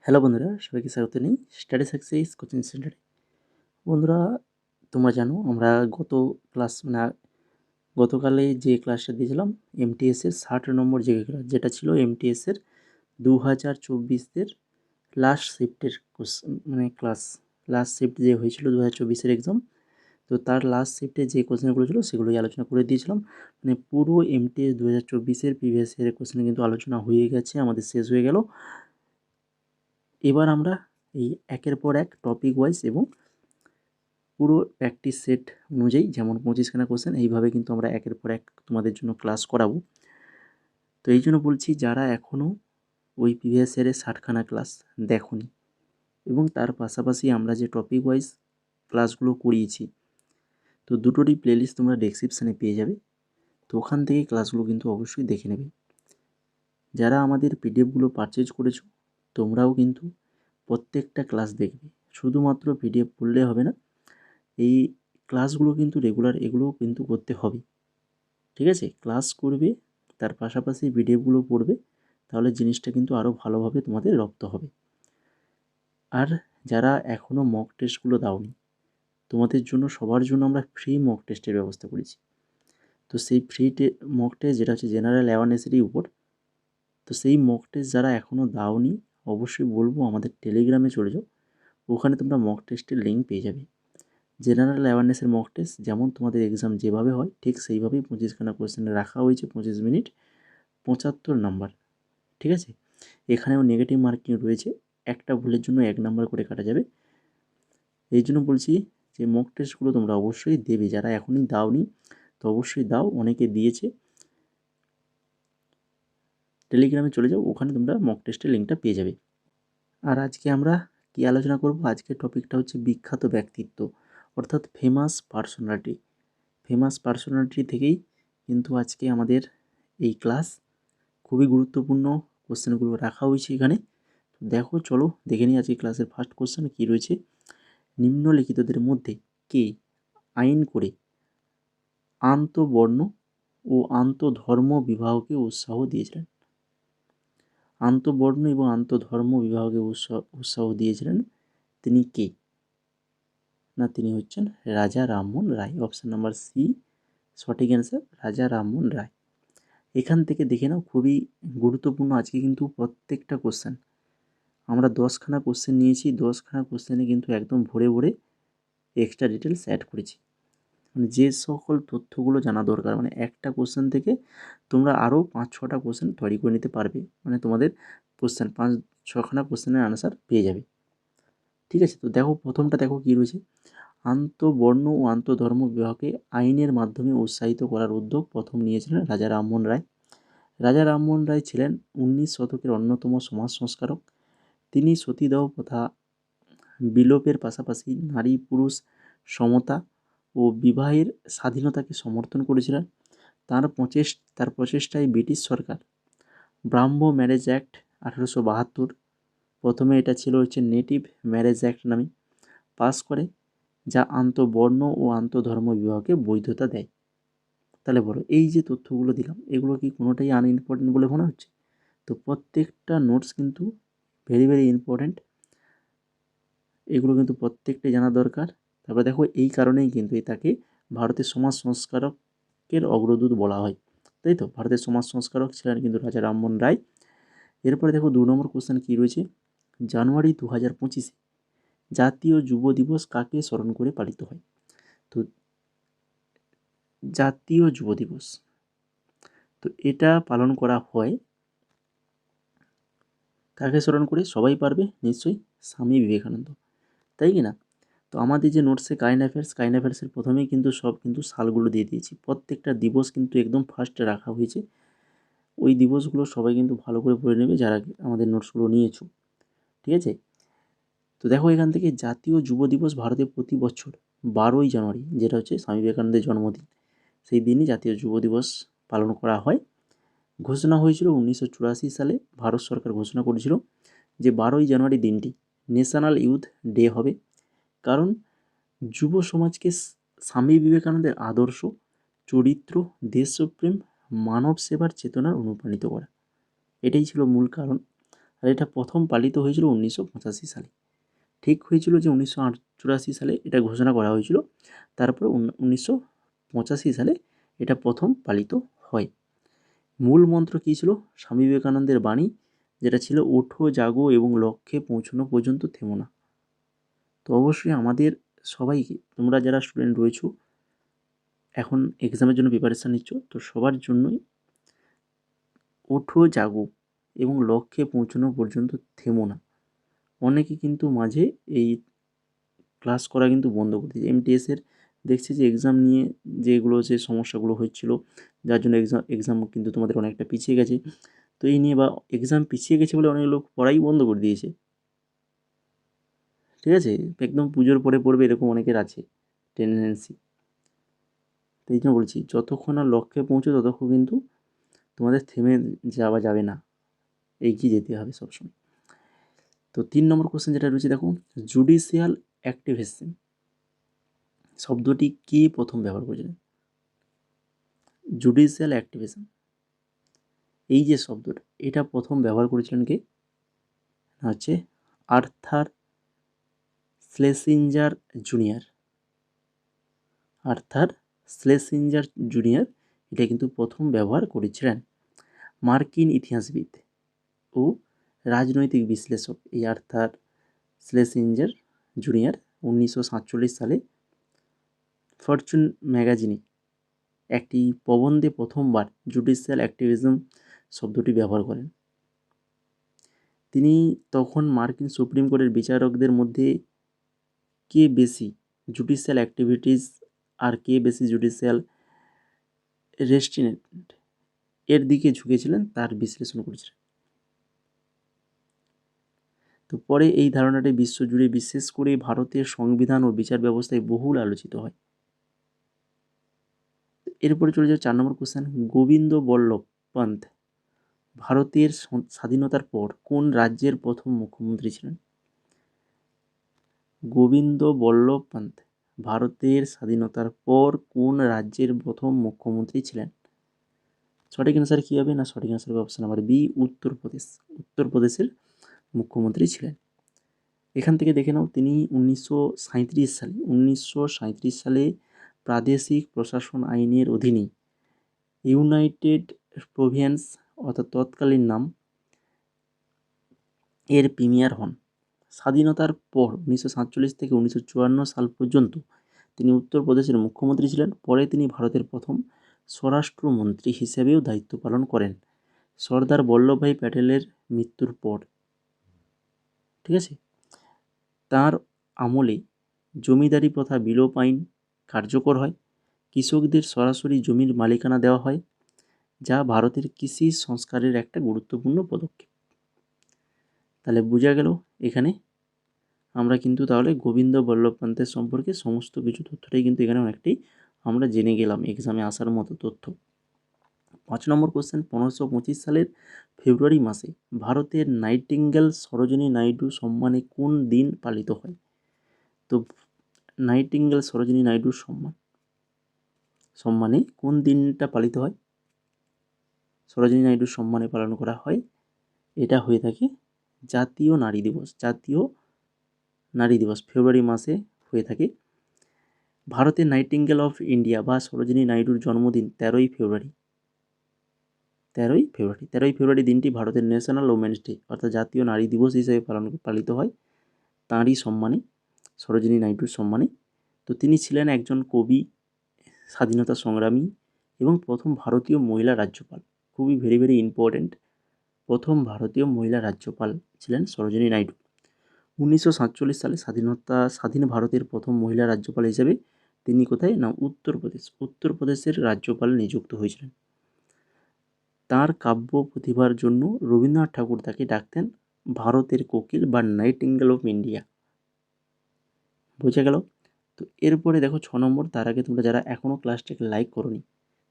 Hello বন্ধুরা, সবাইকে স্বাগত নেই স্টাডি সাকসেস কোচিং সেন্টারে। বন্ধুরা, তোমরা জানো আমরা গতকালে যে ক্লাসটা দিয়েছিলাম এমটিএসের 60 নম্বর যে ক্লাস, যেটা ছিল এমটিএসের 2024-এর লাস্ট শিফটের ক্লাস। লাস্ট শিফট যে হয়েছিল 2024-এর এক্সাম, তো তার লাস্ট শিফটে যে কোশ্চেনগুলো ছিল সেগুলোই আলোচনা করে দিয়েছিলাম। পুরো এমটিএস 2024-এর প্রিভিয়াস ইয়ারের কোশ্চেন কিন্তু আলোচনা হয়ে গেছে, আমাদের শেষ হয়ে গেল। এবার আমরা এই একের পর এক টপিক ওয়াইজ এবং পুরো প্র্যাকটিস সেট অনুযায়ী, যেমন 25খানা কোশ্চেন, এইভাবে কিন্তু আমরা একের পর এক তোমাদের জন্য ক্লাস করাবো। তো এই জন্য বলছি, যারা এখনও ওই প্রিভিয়াস ইয়ারের 60খানা ক্লাস দেখোনি এবং তার পাশাপাশি আমরা যে টপিক ওয়াইজ ক্লাসগুলো করিয়েছি, তো দুটোরই প্লেলিস্ট তোমরা ডেসক্রিপশানে পেয়ে যাবে। তো ওখান থেকে ক্লাসগুলো কিন্তু অবশ্যই দেখে নেবে। যারা আমাদের পিডিএফগুলো পারচেজ করেছো, তোমরাও কিন্তু প্রত্যেকটা ক্লাস দেখবে, শুধুমাত্র পিডিএফ পড়লে হবে না, এই ক্লাসগুলো কিন্তু রেগুলার এগুলোও কিন্তু করতে হবে। ঠিক আছে, ক্লাস করবে, তার পাশাপাশি পিডিএফগুলো পড়বে, তাহলে জিনিসটা কিন্তু আরও ভালোভাবে তোমাদের রপ্ত হবে। আর যারা এখনও মক টেস্টগুলো দাওনি, তোমাদের জন্য সবার জন্য আমরা ফ্রি মক টেস্টের ব্যবস্থা করেছি। তো সেই মক টেস্ট, যেটা হচ্ছে জেনারেল অ্যাওয়ারনেসেরই উপর, তো সেই মক টেস্ট যারা এখনও দাওনি, অবশ্যই বলবো আমাদের টেলিগ্রামে চলে যাও, ওখানে তোমরা মক টেস্টের লিঙ্ক পেয়ে যাবে। জেনারেল অ্যাওয়ারনেসের মক টেস্ট যেমন তোমাদের এক্সাম যেভাবে হয় ঠিক সেইভাবেই 25খানা কোয়েশ্চেনে রাখা হয়েছে, 25 মিনিট, 75 নাম্বার। ঠিক আছে, এখানেও নেগেটিভ মার্কিং রয়েছে, একটা ভুলের জন্য 1 নাম্বার করে কাটা যাবে। এই জন্য বলছি যে মক টেস্টগুলো তোমরা অবশ্যই দেবে, যারা এখনই দাওনি তো অবশ্যই দাও, অনেকে দিয়েছে। টেলিগ্রামে চলে যাও, ওখানে তোমরা মক টেস্টের লিঙ্কটা পেয়ে যাবে। আর আজকে আমরা কী আলোচনা করব, আজকের টপিকটা হচ্ছে বিখ্যাত ব্যক্তিত্ব, অর্থাৎ ফেমাস পার্সোনালিটি। ফেমাস পার্সোনালিটি থেকেই কিন্তু আজকে আমাদের এই ক্লাস, খুবই গুরুত্বপূর্ণ কোশ্চেনগুলো রাখা হয়েছে এখানে। দেখো, চলো দেখে নিই আজকে ক্লাসের ফার্স্ট কোশ্চেন কী রয়েছে। নিম্নলিখিতদের মধ্যে কে আইন করে আন্তঃবর্ণ ও আন্তঃধর্ম বিবাহকে উৎসাহ দিয়েছিলেন? আন্তঃবর্ণ এবং আন্তঃধর্ম বিবাহকে উৎসাহ দিয়েছিলেন তিনি কে? না, তিনি হচ্ছেন রাজা Rammohan Roy. Option number C সঠিক অ্যান্সার, রাজা রামমোহন রায়। এখান থেকে দেখে নাও, খুবই গুরুত্বপূর্ণ আজকে কিন্তু প্রত্যেকটা কোশ্চেন। আমরা 10খানা কোশ্চেন নিয়েছি, 10খানা কোশ্চেনে কিন্তু একদম ভরে ভরে এক্সট্রা ডিটেলস অ্যাড করেছি। যে সকল তথ্যগুলো জানা দরকার, একটা কোশ্চেন থেকে তোমরা আরও 5-6টা কোশ্চেন তৈরি করে নিতে পারবে, তোমাদের কোশ্চেন 5-6খানা কোশ্চেনের আনসার পেয়ে যাবে। ঠিক আছে, তো দেখো প্রথমটা দেখো কী রয়েছে। আন্তঃবর্ণ ও আন্তঃধর্ম বিবাহকে আইনের মাধ্যমে উৎসাহিত করার উদ্যোগ প্রথম নিয়েছিলেন রাজা রামমোহন রায়। রাজা রামমোহন রায় ছিলেন 19 শতকের অন্যতম সমাজ সংস্কারক। তিনি সতীদাহ প্রথা বিলোপের পাশাপাশি নারী পুরুষ সমতা ও বিবাহের স্বাধীনতাকে সমর্থন করেছিলেন। তার প্রচেষ্টায় ব্রিটিশ সরকার ব্রাহ্ম ম্যারেজ অ্যাক্ট 1872, প্রথমে এটা ছিল নেটিভ ম্যারেজ অ্যাক্ট নামে, পাস করে, যা আন্তঃবর্ণ ও আন্তঃধর্ম বিবাহকে বৈধতা দেয়। তাহলে বলো, এই যে তথ্যগুলো দিলাম, এগুলো কি কোনোটাই আনইম্পর্টেন্ট বলে মনে হচ্ছে? তো প্রত্যেকটা নোটস কিন্তু ভেরি ভেরি ইম্পর্ট্যান্ট, এগুলো কিন্তু প্রত্যেকটাই জানা দরকার। তারপরে দেখো, এই কারণেই কিন্তু তাকে ভারতের সমাজ সংস্কারকের অগ্রদূত বলা হয়, তাই তো? ভারতের সমাজ সংস্কারক ছিলেন কিন্তু রাজা রামমোহন রায়। এরপরে দেখো 2 নম্বর কোশ্চেন কী রয়েছে। জানুয়ারি 2025-এ জাতীয় যুব দিবস কাকে স্মরণ করে পালিত হয়? তো জাতীয় যুব দিবস, তো এটা পালন করা হয় কাকে স্মরণ করে? সবাই পারবে নিশ্চয়ই, স্বামী বিবেকানন্দ, তাই কি না? তো আমাদের যে নোটসে কারেন্ট অ্যাফেয়ার্সের প্রথমেই কিন্তু সব কিন্তু সালগুলো দিয়ে দিয়েছি, প্রত্যেকটা দিবস কিন্তু একদম ফার্স্টে রাখা হয়েছে। ওই দিবসগুলো সবাই কিন্তু ভালো করে পড়ে নেবে যারা আমাদের নোটসগুলো নিয়েছো। ঠিক আছে, তো দেখো এখান থেকে জাতীয় যুব দিবস ভারতে প্রতি বছর 12ই জানুয়ারি, যেটা হচ্ছে স্বামী বিবেকানন্দের জন্মদিন, সেই দিনই জাতীয় যুব দিবস পালন করা হয়। ঘোষণা হয়েছিল 1984 সালে, ভারত সরকার ঘোষণা করেছিল যে 12ই জানুয়ারি দিনটি ন্যাশনাল ইউথ ডে হবে, কারণ যুব সমাজকে স্বামী বিবেকানন্দের আদর্শ, চরিত্র, দেশপ্রেম, মানব সেবার চেতনার অনুপ্রাণিত করা, এটাই ছিল মূল কারণ। আর এটা প্রথম পালিত হয়েছিল 1985 সালে। ঠিক হয়েছিল যে 1984 সালে এটা ঘোষণা করা হয়েছিল, তারপর 1985 সালে এটা প্রথম পালিত হয়। মূল মন্ত্র কী ছিল? স্বামী বিবেকানন্দের বাণী, যেটা ছিল ওঠো জাগো এবং লক্ষ্যে পৌঁছানো পর্যন্ত থেমো না। তো অবশ্যই আমাদের সবাইকে, তোমরা যারা স্টুডেন্ট রয়েছো এখন এক্সামের জন্য প্রিপারেশান নিচ্ছ, তো সবার জন্যই ওঠো জাগো এবং লক্ষ্যে পৌঁছানো পর্যন্ত থেমো না। অনেকে কিন্তু মাঝে এই ক্লাস করা কিন্তু বন্ধ করে দিয়েছে। এমটিএসের দেখছি যে এক্সাম নিয়ে যেগুলো যে সমস্যাগুলো হচ্ছিলো, যার জন্য এক্সাম কিন্তু তোমাদের অনেকটা পিছিয়ে গেছে। তো এই নিয়ে বা এক্সাম পিছিয়ে গেছে বলে অনেক লোক পড়াই বন্ধ করে দিয়েছে, ঠিক আছে, একদম পুজোর পরে পড়বে এরকম অনেকের আছে টেন্ডেন্সি। তো এই জন্য বলছি, যতক্ষণ না লক্ষ্যে পৌঁছো ততক্ষণ কিন্তু তোমাদের থেমে যাওয়া যাবে না, এগিয়ে যেতে হবে সবসময়। তো 3 নম্বর কোশ্চেন যেটা রয়েছে দেখো, জুডিশিয়াল অ্যাক্টিভিজম শব্দটি কে প্রথম ব্যবহার করেছিলেন? জুডিশিয়াল অ্যাক্টিভিজম এই যে শব্দটা, এটা প্রথম ব্যবহার করেছিলেন কে? হচ্ছে আর্থার স্লেসিঞ্জার জুনিয়র। আর্থার স্লেসিঞ্জার জুনিয়র এটা কিন্তু প্রথম ব্যবহার করেছিলেন। মার্কিন ইতিহাসবিদ ও রাজনৈতিক বিশ্লেষক এই আর্থার স্লেসিঞ্জার জুনিয়র 1947 সালে ফরচুন ম্যাগাজিনে একটি প্রবন্ধে প্রথমবার জুডিশিয়াল অ্যাক্টিভিজম শব্দটি ব্যবহার করেন। তিনি তখন মার্কিন সুপ্রিম কোর্টের বিচারকদের মধ্যে কে বেশি জুডিশিয়াল অ্যাক্টিভিটিস আর কে বেশি জুডিশিয়াল রেস্ট্রিনেন্ট এর দিকে ঝুঁকেছিলেন তার বিশ্লেষণ করেছিলেন। তো পরে এই ধারণাটি বিশ্বজুড়ে, বিশেষ করে ভারতের সংবিধান ও বিচার ব্যবস্থায় বহুল আলোচিত হয়। এরপরে চলে যাবে 4 নম্বর কোশ্চেন, গোবিন্দ বল্লভ পন্ত ভারতের স্বাধীনতার পর কোন রাজ্যের প্রথম মুখ্যমন্ত্রী ছিলেন? গোবিন্দ বল্লভ পন্ত ভারতের স্বাধীনতার পর কোন রাজ্যের প্রথম মুখ্যমন্ত্রী ছিলেন? সঠিক অ্যান্সার কী হবে? না, সঠিক অ্যান্সার হবে অপশন নাম্বার বি, উত্তরপ্রদেশ। উত্তরপ্রদেশের মুখ্যমন্ত্রী ছিলেন। এখান থেকে দেখে নাও, তিনি 1937 সালে প্রাদেশিক প্রশাসন আইনের অধীনে ইউনাইটেড প্রভিন্স অর্থাৎ তৎকালীন নাম এর প্রিমিয়ার হন। স্বাধীনতার পর 1947 থেকে 1954 সাল পর্যন্ত তিনি উত্তরপ্রদেশের মুখ্যমন্ত্রী ছিলেন। পরে তিনি ভারতের প্রথম স্বরাষ্ট্রমন্ত্রী হিসেবেও দায়িত্ব পালন করেন সর্দার বল্লভভাই প্যাটেলের মৃত্যুর পর, ঠিক আছে। তার আমলে জমিদারি প্রথা বিলোপ আইন কার্যকর হয়, কৃষকদের সরাসরি জমির মালিকানা দেওয়া হয়, যা ভারতের কৃষি সংস্কারের একটা গুরুত্বপূর্ণ পদক্ষেপ। তাহলে বোঝা গেল এখানে আমরা কিন্তু তাহলে গোবিন্দ বল্লভ পন্তের সম্পর্কে সমস্ত কিছু তথ্যটাই কিন্তু এখানে অনেকটাই আমরা জেনে গেলাম, এক্সামে আসার মতো তথ্য। 5 নম্বর কোশ্চেন, 1525 সালের ফেব্রুয়ারি মাসে ভারতের নাইটিঙ্গেল সরোজিনী নাইডু সম্মানে কোন দিন পালিত হয়? তো নাইটিঙ্গেল সরোজিনী নাইডুর সম্মানে কোন দিনটা পালিত হয়? সরোজিনী নাইডুর সম্মানে পালন করা হয়, এটা হয়ে থাকে জাতীয় নারী দিবস। জাতীয় নারী দিবস ফেব্রুয়ারি মাসে হয়ে থাকে। ভারতের নাইটিঙ্গেল অফ ইন্ডিয়া বা সরোজিনী নাইডুর জন্মদিন 13ই ফেব্রুয়ারি। 13ই ফেব্রুয়ারি দিনটি ভারতের ন্যাশনাল ওমেন্স ডে অর্থাৎ জাতীয় নারী দিবস হিসেবে পালিত হয় তাঁরই সম্মানে, সরোজিনী নাইডুর সম্মানে। তো তিনি ছিলেন একজন কবি, স্বাধীনতা সংগ্রামী এবং প্রথম ভারতীয় মহিলা রাজ্যপাল। খুবই ভেরি ইম্পর্ট্যান্ট, প্রথম ভারতীয় মহিলা রাজ্যপাল ছিলেন সরোজিনী নাইডু। 1947 সালে স্বাধীন ভারতের প্রথম মহিলা রাজ্যপাল হিসেবে তিনি কোথায়? না, উত্তরপ্রদেশের রাজ্যপাল নিযুক্ত হয়েছিলেন। তাঁর কাব্য প্রতিভার জন্য রবীন্দ্রনাথ ঠাকুর তাকে ডাকতেন ভারতের কোকিল বা নাইটিঙ্গেল অফ ইন্ডিয়া। বোঝা গেল? তো এরপরে দেখো 6 নম্বর, তার আগে তোমরা যারা এখনও ক্লাসটাকে লাইক করোনি,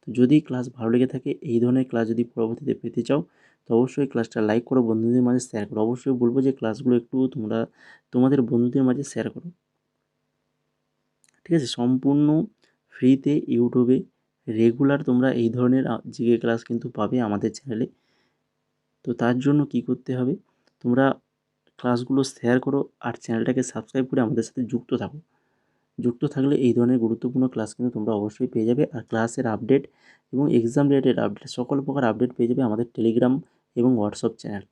তো যদি ক্লাস ভালো লেগে থাকে, এই ধরনের ক্লাস যদি পরবর্তীতে পেতে চাও, তো অবশ্যই ক্লাসটা লাইক করো, বন্ধুদের মাঝে শেয়ার করো। অবশ্যই বলবো যে ক্লাসগুলো একটু তোমরা তোমাদের বন্ধুদের মাঝে শেয়ার করো, ঠিক আছে। সম্পূর্ণ ফ্রিতে ইউটিউবে রেগুলার তোমরা এই ধরনের জিকে ক্লাস কিন্তু পাবে আমাদের চ্যানেলে। তো তার জন্য কি করতে হবে? তোমরা ক্লাসগুলো শেয়ার করো আর চ্যানেলটাকে সাবস্ক্রাইব করে আমাদের সাথে যুক্ত থাকো। যুক্ত থাকলে এই ধরনের গুরুত্বপূর্ণ ক্লাস কিন্তু তোমরা অবশ্যই পেয়ে যাবে। আর ক্লাসের আপডেট এবং এক্সাম রিলেটেড আপডেট, সকল প্রকার আপডেট পেয়ে যাবে আমাদের টেলিগ্রাম এবং হোয়াটসঅ্যাপ চ্যানেল।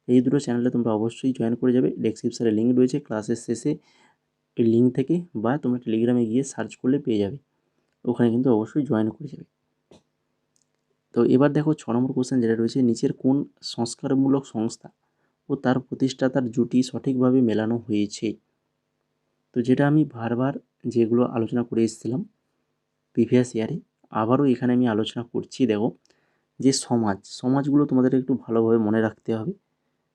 এই দুটো চ্যানেলে তোমরা অবশ্যই জয়েন করে যাবে। ডেসক্রিপশনে লিঙ্ক রয়েছে ক্লাসের শেষে, এই লিঙ্ক থেকে বা তোমরা টেলিগ্রামে গিয়ে সার্চ করলে পেয়ে যাবে, ওখানে কিন্তু অবশ্যই জয়েন করে যাবে। তো এবার দেখো 6 নম্বর কোশ্চেন যেটা রয়েছে, নিচের কোন সংস্কারমূলক সংস্থা ও তার প্রতিষ্ঠাতার জুটি সঠিকভাবে মেলানো হয়েছে। তো যেটা আমি বারবার যেগুলো আলোচনা করে এসেছিলাম প্রিভিয়াস ইয়ারে, আবারও এখানে আমি আলোচনা করছি। দেখো যে সমাজগুলো তোমাদের একটু ভালোভাবে মনে রাখতে হবে।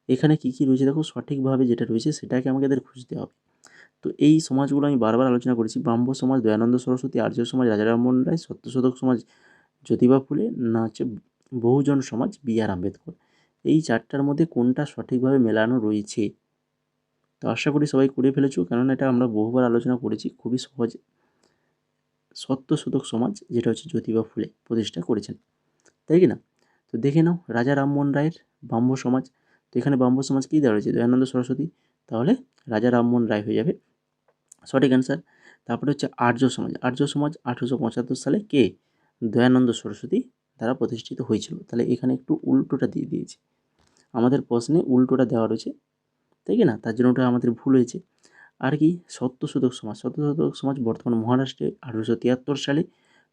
এখানে কী কী রয়েছে দেখো, সঠিকভাবে যেটা রয়েছে সেটাকে আমাদের খুঁজতে হবে। তো এই সমাজগুলো আমি বারবার আলোচনা করেছি, ব্রাহ্ম সমাজ দয়ানন্দ সরস্বতী, আর্য সমাজ রাজা রামমোহন রায়, সত্যশোধক সমাজ জ্যোতিবা ফুলে, না হচ্ছে বহুজন সমাজ বি.আর. আম্বেদকর। এই চারটার মধ্যে কোনটা সঠিকভাবে মেলানো রয়েছে। তো আশা করি সবাই করে ফেলেছো, কারণ এটা আমরা বহুবার আলোচনা করেছি, খুবই সহজ। সত্যশোধক সমাজ যেটা হচ্ছে জ্যোতিবা ফুলে প্রতিষ্ঠা করেছেন, তাই কি না। তো দেখে নাও রাজা রামমোহন রায়ের ব্রাহ্ম সমাজ, তো এখানে ব্রাহ্ম সমাজ কী দেওয়া রয়েছে, দয়ানন্দ সরস্বতী, তাহলে রাজা রামমোহন রায় হয়ে যাবে সঠিক অ্যান্সার। তারপরে হচ্ছে আর্য সমাজ 1875 সালে কে, দয়ানন্দ সরস্বতী দ্বারা প্রতিষ্ঠিত হয়েছিল। তাহলে এখানে একটু উল্টোটা দিয়ে দিয়েছে, আমাদের প্রশ্নে উল্টোটা দেওয়া রয়েছে, তাই কি না, তার জন্য ওটা আমাদের ভুল হয়েছে। আর কি, সত্যশোধক সমাজ বর্তমান মহারাষ্ট্রে 1873 সালে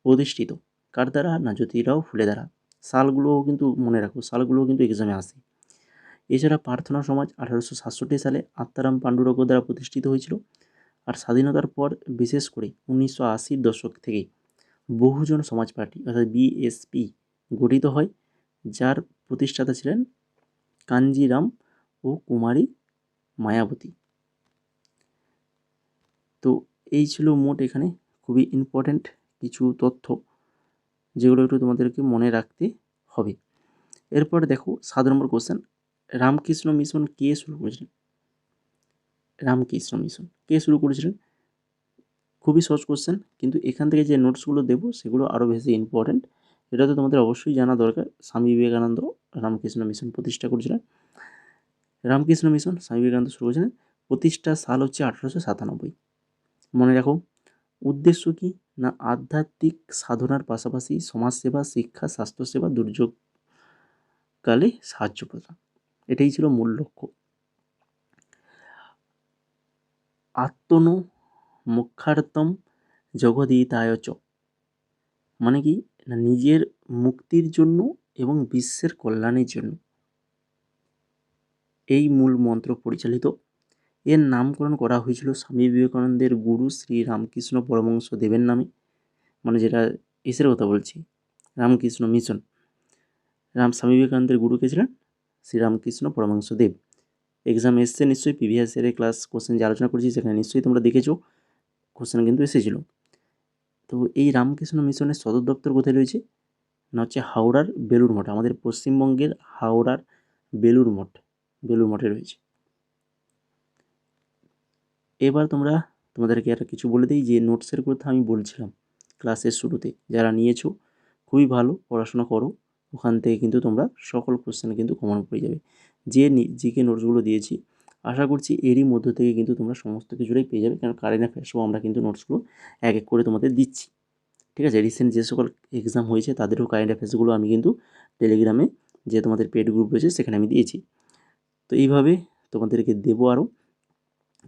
প্রতিষ্ঠিত, কার দ্বারা, না জ্যোতিরাও ফুলে দ্বারা। সালগুলোও কিন্তু মনে রাখো, সালগুলোও কিন্তু এক্সামে আসে। এছাড়া প্রার্থনা সমাজ 1867 সালে আত্মারাম পাণ্ডুরঙ্গ দ্বারা প্রতিষ্ঠিত হয়েছিল। আর স্বাধীনতার পর বিশেষ করে 1980-র দশক থেকে বহুজন সমাজ পার্টি অর্থাৎ বিএসপি গঠিত হয়, যার প্রতিষ্ঠাতা ছিলেন কাঞ্জিরাম ও কুমারী মায়াবতী। তো এই ছিল মোট এখানে খুবই ইম্পর্ট্যান্ট কিছু তথ্য, যেগুলো একটু তোমাদেরকে মনে রাখতে হবে। এরপর দেখো 7 নম্বর কোশ্চেন, রামকৃষ্ণ মিশন কে শুরু করেছিলেন। রামকৃষ্ণ মিশন কে শুরু করেছিলেন, খুবই সহজ কোশ্চেন, কিন্তু এখান থেকে যে নোটসগুলো দেবো সেগুলো আরও বেশি ইম্পর্ট্যান্ট। এটা তো তোমাদের অবশ্যই জানা দরকার। স্বামী বিবেকানন্দ রামকৃষ্ণ মিশন প্রতিষ্ঠা করেছিলেন। রামকৃষ্ণ মিশন স্বামী বিবেকানন্দ শুরু করেছিলেন, প্রতিষ্ঠার সাল হচ্ছে 1897। মনে রাখো উদ্দেশ্য কী, না আধ্যাত্মিক সাধনার পাশাপাশি সমাজসেবা, শিক্ষা, স্বাস্থ্যসেবা, দুর্যোগকালে সাহায্য প্রদান, এটাই ছিল মূল লক্ষ্য। আত্মনো মোক্ষার্থম জগদিতায় চ, মানে কি, না নিজের মুক্তির জন্য এবং বিশ্বের কল্যাণের জন্য এই মূল মন্ত্র পরিচালিত। এর নামকরণ করা হয়েছিল স্বামী বিবেকানন্দের গুরু শ্রী রামকৃষ্ণ পরমহংস দেবের নামে, মানে যেটা এসের কথা বলছি, রামকৃষ্ণ মিশন। স্বামী বিবেকানন্দের গুরু কে ছিলেন, শ্রী রামকৃষ্ণ পরমহংস দেব। এক্সাম এসছে নিশ্চয়ই, প্রিভিয়াস ইয়ারের ক্লাস কোশ্চেন যে আলোচনা করেছি সেখানে নিশ্চয়ই তোমরা দেখেছো, কোশ্চেন কিন্তু এসেছিলো। তো এই রামকৃষ্ণ মিশনের সদর দপ্তর কোথায় রয়েছে, না হচ্ছে হাওড়ার বেলুড় মঠ, আমাদের পশ্চিমবঙ্গের হাওড়ার বেলুড় মঠে রয়েছে। এবার তোমাদেরকে একটা কিছু বলে দিই, যে নোটসের কথা আমি বলছিলাম ক্লাসের শুরুতে, যারা নিয়েছো খুবই ভালো পড়াশোনা করো, ওখান থেকে কিন্তু তোমরা সকল কোশ্চেন কিন্তু কমন পড়ে যাবে। যে জিকে নোটসগুলো দিয়েছি আশা করছি এরই মধ্য থেকে কিন্তু তোমরা সমস্ত কিছুটাই পেয়ে যাবে, কারণ কারেন্ট অ্যাফেয়ার্সও আমরা কিন্তু নোটসগুলো এক এক করে তোমাদের দিচ্ছি। ঠিক আছে, রিসেন্ট যে সকল এক্সাম হয়েছে তাদেরও কারেন্ট অ্যাফেয়ার্সগুলো আমি কিন্তু টেলিগ্রামে যে তোমাদের পেড গ্রুপ রয়েছে সেখানে আমি দিয়েছি। তো এইভাবে তোমাদেরকে দেবো আরও,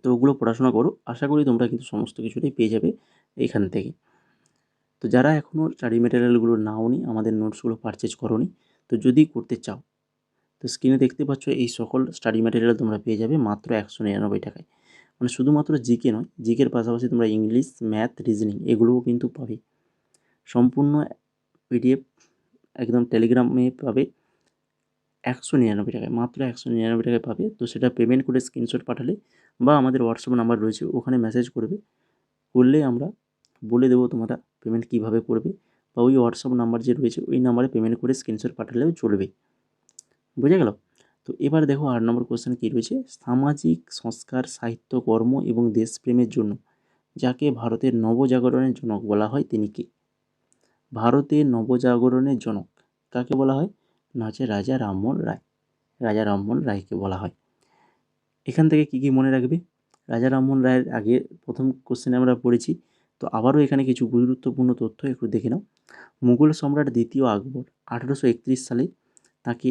তো ওগুলো পড়াশোনা করো, আশা করি তোমরা কিন্তু সমস্ত কিছুটাই পেয়ে যাবে এখান থেকে। তো যারা এখনও স্টাডি ম্যাটেরিয়ালগুলো নাওনি, আমাদের নোটসগুলো পারচেজ করোনি, তো যদি করতে চাও তো স্ক্রিনে দেখতে পাচ্ছ এই সকল স্টাডি ম্যাটেরিয়াল তোমরা পেয়ে যাবে মাত্র 199 টাকায়। মানে শুধুমাত্র জিকে নয়, জিকের পাশাপাশি তোমরা ইংলিশ, ম্যাথ, রিজনিং এগুলোও কিন্তু পাবে। সম্পূর্ণ পিডিএফ একদম টেলিগ্রামে পাবে 199 টাকায়, মাত্র 199 টাকায় পাবে। তো সেটা পেমেন্ট করে স্ক্রিনশট পাঠালে বা আমাদের হোয়াটসঅ্যাপ নাম্বার রয়েছে ওখানে মেসেজ করলে আমরা বলে দেবো তোমরা পেমেন্ট কীভাবে করবে, বা ওই হোয়াটসঅ্যাপ নাম্বার যে রয়েছে ওই নাম্বারে পেমেন্ট করে স্ক্রিনশট পাঠালেও চলবে। বুঝে গেল। তো এবার দেখো 8 নম্বর কোশ্চেন কী রয়েছে, সামাজিক সংস্কার, সাহিত্য, কর্ম এবং দেশপ্রেমের জন্য যাকে ভারতের নবজাগরণের জনক বলা হয় তিনি কে। ভারতের নবজাগরণের জনক কাকে বলা হয়, না হচ্ছে রাজা রামমোহন রায়কে বলা হয়। এখান থেকে কী কী মনে রাখবে? রাজা রামমোহন রায়ের আগে প্রথম কোশ্চেনে আমরা পড়েছি, তো আবারও এখানে কিছু গুরুত্বপূর্ণ তথ্য একটু দেখে নাও। মুঘল সম্রাট দ্বিতীয় আকবর 1831 সালে তাকে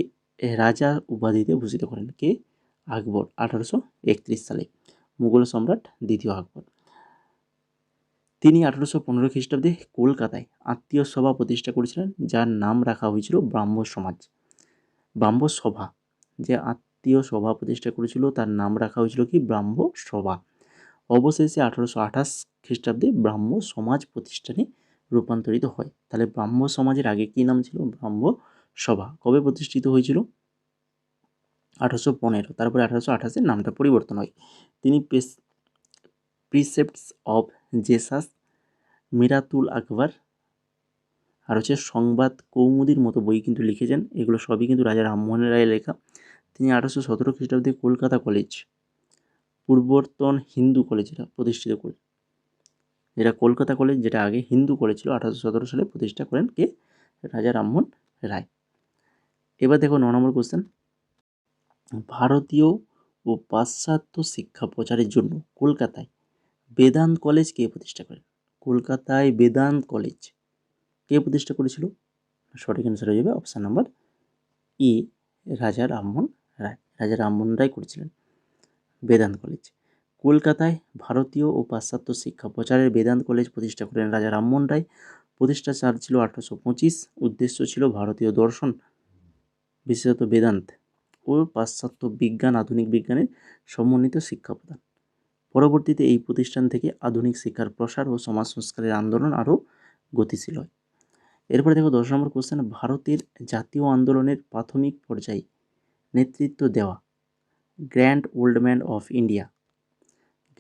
রাজা উপাধিতে ভূষিত করেন। কে? আকবর 1831 সালে, মুঘল সম্রাট দ্বিতীয় আকবর। তিনি 1815 খ্রিস্টাব্দে কলকাতায় আত্মীয় সভা প্রতিষ্ঠা করেছিলেন, যার নাম রাখা হয়েছিল ব্রাহ্ম সমাজ। ব্রাহ্ম সভা, যে আত্মীয় সভা প্রতিষ্ঠা করেছিল তার নাম রাখা হয়েছিল কি? ব্রাহ্ম সভা। অবশেষে 1828 খ্রিস্টাব্দে ব্রাহ্ম সমাজ প্রতিষ্ঠানে রূপান্তরিত হয়। তাহলে ব্রাহ্ম সমাজের আগে কি নাম ছিল? ব্রাহ্ম সভা। কবে প্রতিষ্ঠিত হয়েছিল? 1815। তারপরে 1828 নামটা পরিবর্তন হয়। তিনি প্রিসেপ্টস অফ জেসাস, মিরাতুল আকবর আর সংবাদ কৌমুদীর মতো বই কিন্তু লিখেছেন। এগুলো সবই কিন্তু রাজা রামমোহন রায়ের লেখা। তিনি 1817 খ্রিস্টাব্দে কলকাতা কলেজ, পূর্বতন হিন্দু কলেজ, এটা প্রতিষ্ঠিত করেন। যেটা কলকাতা কলেজ, যেটা আগে হিন্দু কলেজ ছিল, 1817 সালে প্রতিষ্ঠা করেন কে? রাজা রামমোহন রায়। এবার দেখো 9 নম্বর কোশ্চেন। ভারতীয় ও পাশ্চাত্য শিক্ষা প্রচারের জন্য কলকাতায় বেদান্ত কলেজ কে প্রতিষ্ঠা করেন? কলকাতায় বেদান্ত কলেজ কে প্রতিষ্ঠা করেছিল? সঠিক অ্যান্সার হয়ে যাবে অপশান নাম্বার ই, রাজা রামমোহন রায়। রাজা রামমোহন রায় করেছিলেন বেদান্ত কলেজ। কলকাতায় ভারতীয় ও পাশ্চাত্য শিক্ষা প্রচারের বেদান্ত কলেজ প্রতিষ্ঠা করেন রাজা রামমোহন রায়। প্রতিষ্ঠা সাল ছিল 1825। উদ্দেশ্য ছিল ভারতীয় দর্শন, বিশেষত বেদান্ত ও পাশ্চাত্য বিজ্ঞান, আধুনিক বিজ্ঞানের সমন্বিত শিক্ষা প্রদান। পরবর্তীতে এই প্রতিষ্ঠান থেকে আধুনিক শিক্ষার প্রসার ও সমাজ সংস্কারের আন্দোলন আরও গতিশীল হয়। এরপরে দেখো 10 নম্বর কোশ্চেন। ভারতের জাতীয় আন্দোলনের প্রাথমিক পর্যায়ে নেতৃত্ব দেওয়া grand old man of India,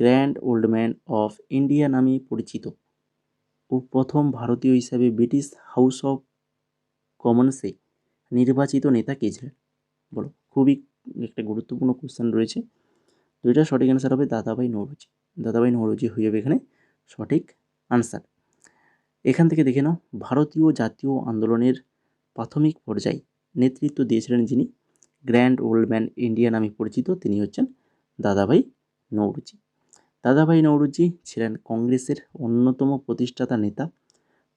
grand old man of India নামে পরিচিত ও প্রথম ভারতীয় হিসাবে ব্রিটিশ হাউস অফ কমন্সে নির্বাচিত নেতা কে ছিলেন? বলো। খুবই একটা গুরুত্বপূর্ণ কোশ্চেন রয়েছে। তো এটা সঠিক অ্যান্সার হবে দাদাভাই নৌরোজি। দাদাভাই নৌরোজি হয়ে যাবে এখানে সঠিক আনসার। এখান থেকে দেখে নাও, ভারতীয় জাতীয় আন্দোলনের প্রাথমিক পর্যায়ে নেতৃত্ব দিয়েছিলেন যিনি গ্র্যান্ড ওল্ড ম্যান ইন্ডিয়া নামে পরিচিত, তিনি হচ্ছেন দাদাভাই নৌরোজি। দাদাভাই নৌরোজি ছিলেন কংগ্রেসের অন্যতম প্রতিষ্ঠাতা নেতা।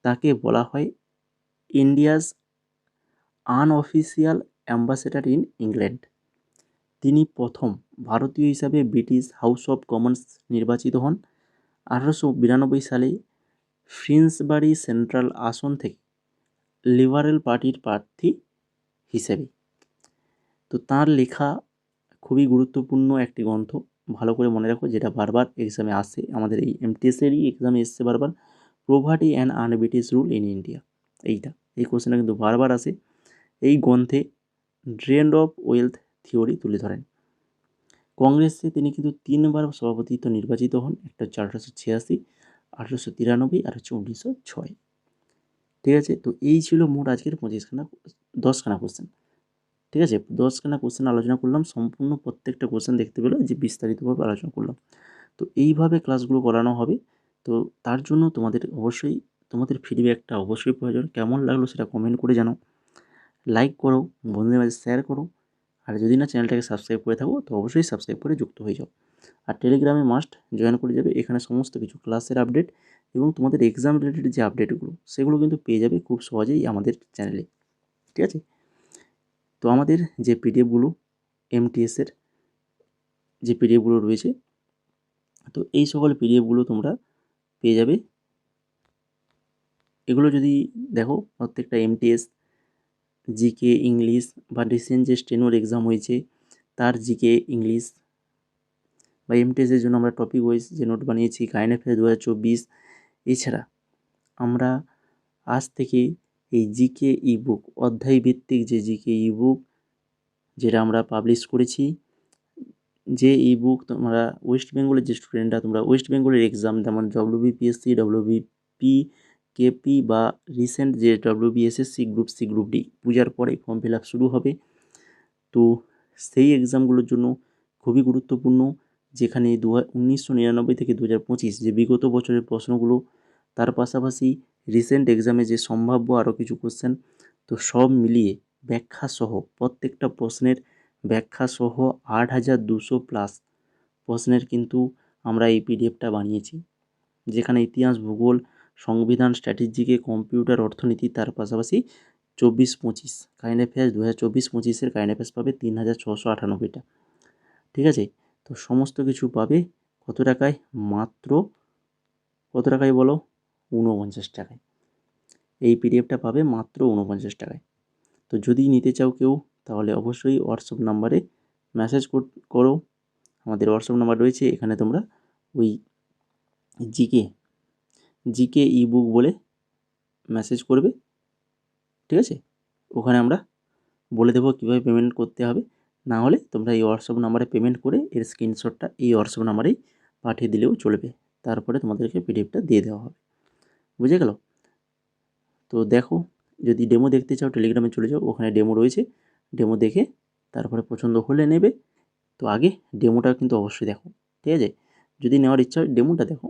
তাকে বলা হয় India's unofficial ambassador in England. তিনি প্রথম ভারতীয় হিসাবে ব্রিটিশ হাউস অফ কমন্স নির্বাচিত হন 1892 সালে ফিন্সবারি সেন্ট্রাল আসন থেকে লিবারেল পার্টির প্রার্থী হিসেবে। তো তাঁর লেখা খুবই গুরুত্বপূর্ণ একটি গ্রন্থ, ভালো করে মনে রাখো, যেটা বারবার এক্সামে আসে, আমাদের এই এমটিএসেরই এক্সামে এসছে বারবার। Poverty and un-British rule in India, এই কোশ্চেনটা কিন্তু বারবার আসে। এই গ্রন্থে ড্রেন অফ ওয়েলথ থিওরি তুলে ধরেন। কংগ্রেসে তিনি কিন্তু 3বার সভাপতিত্ব নির্বাচিত হন। একটা হচ্ছে 1886, 1893 আর হচ্ছে 1906। ঠিক আছে, তো এই ছিল মোট আজকের 10খানা কোশ্চেন। ঠিক আছে, 10খানা কোশ্চেন আলোচনা করলাম, সম্পূর্ণ প্রত্যেকটা কোশ্চেন দেখতে পেলো যে বিস্তারিতভাবে আলোচনা করলাম। তো এইভাবে ক্লাসগুলো করানো হবে। তো তার জন্য তোমাদের ফিডব্যাকটা অবশ্যই প্রয়োজন। কেমন লাগলো সেটা কমেন্ট করে জানাও, লাইক করো, বন্ধুদের মাঝে শেয়ার করো, আর যদি না চ্যানেলটাকে সাবস্ক্রাইব করে থাকো তো অবশ্যই সাবস্ক্রাইব করে যুক্ত হয়ে যাও। আর টেলিগ্রামে মাস্ট জয়েন করে যাবে। এখানে সমস্ত কিছু ক্লাসের আপডেট এবং তোমাদের এক্সাম রিলেটেড যে আপডেটগুলো সেগুলো কিন্তু পেয়ে যাবে খুব সহজেই আমাদের চ্যানেলে। ঠিক আছে, তো আমাদের যে পিডিএফগুলো এমটিএসের যে পিডিএফগুলো রয়েছে, তো এই সকল পিডিএফগুলো তোমরা পেয়ে যাবে। এগুলো যদি দেখো, প্রত্যেকটা এমটিএস, জিকে ইংলিশ বা রিসেন্ট যে স্টেনোর এক্সাম হয়েছে তার জিকে ইংলিশ, বা এমটিএসের জন্য আমরা টপিক ওয়াইজ যে নোট বানিয়েছি কারেন্ট অ্যাফেয়ার্স 2024। এছাড়া আমরা আজ থেকে এই জিকে ইবুক, অধ্যায় ভিত্তিক যে জিকে ইবুক যেটা আমরা পাবলিশ করেছি, যে ইবুক তোমরা ওয়েস্ট বেঙ্গলের যে স্টুডেন্টরা তোমরা ওয়েস্ট বেঙ্গলের এক্সাম যেমন ডব্লিউবিপিএসসি, ডব্লিউবিপি, কেপি বা রিসেন্ট যে WBSSC, group C, group D পূজার পরে ফর্ম ফিল আপ শুরু হবে। তো সেই এক্সামগুলোর জন্য খুবই গুরুত্বপূর্ণ, যেখানে 1999 থেকে 2025 যে বিগত বছরের প্রশ্নগুলো, তার পাশাপাশি রিসেন্ট এক্সামে যে সম্ভাব্য আরও কিছু কোশ্চেন, তো সব মিলিয়ে ব্যাখ্যাসহ প্রত্যেকটা প্রশ্নের ব্যাখ্যাসহ 8200+ প্রশ্নের কিন্তু আমরা এই পিডিএফটা বানিয়েছি, যেখানে ইতিহাস, ভূগোল, সংবিধান, স্ট্র্যাটেজিকে, কম্পিউটার, অর্থনীতি, তার পাশাপাশি 24-25 কারেন্ট অ্যাফেয়ার্স 2024-25 কারেন্ট অ্যাফেয়ার্স পাবে 3698টা। ঠিক আছে, তো সমস্ত কিছু পাবে কত টাকায়? মাত্র কত টাকায় বলো? 49 টাকায়। এই পিডিএফটা পাবে মাত্র 49 টাকায়। তো যদি নিতে চাও কেউ, তাহলে অবশ্যই হোয়াটসঅ্যাপ নাম্বারে মেসেজ করো। আমাদের হোয়াটসঅ্যাপ নাম্বার রয়েছে, এখানে তোমরা ওই জিকে ইবুক বলে মেসেজ করবে। ঠিক আছে, ওখানে আমরা বলে দেবো কীভাবে পেমেন্ট করতে হবে। না হলে তোমরা এই হোয়াটসঅ্যাপ নাম্বারে পেমেন্ট করে এর স্ক্রিনশটটা এই হোয়াটসঅ্যাপ নাম্বারেই পাঠিয়ে দিলেও চলবে। তারপরে তোমাদেরকে পিডিএফটা দিয়ে দেওয়া হবে। বুঝে গেল? তো দেখো, যদি ডেমো দেখতে চাও টেলিগ্রামে চলে যাও, ওখানে ডেমো রয়েছে। ডেমো দেখে তারপরে পছন্দ হলে নেবে। তো আগে ডেমোটা কিন্তু অবশ্যই দেখো। ঠিক আছে, যদি নেওয়ার ইচ্ছা হয় ডেমোটা দেখো,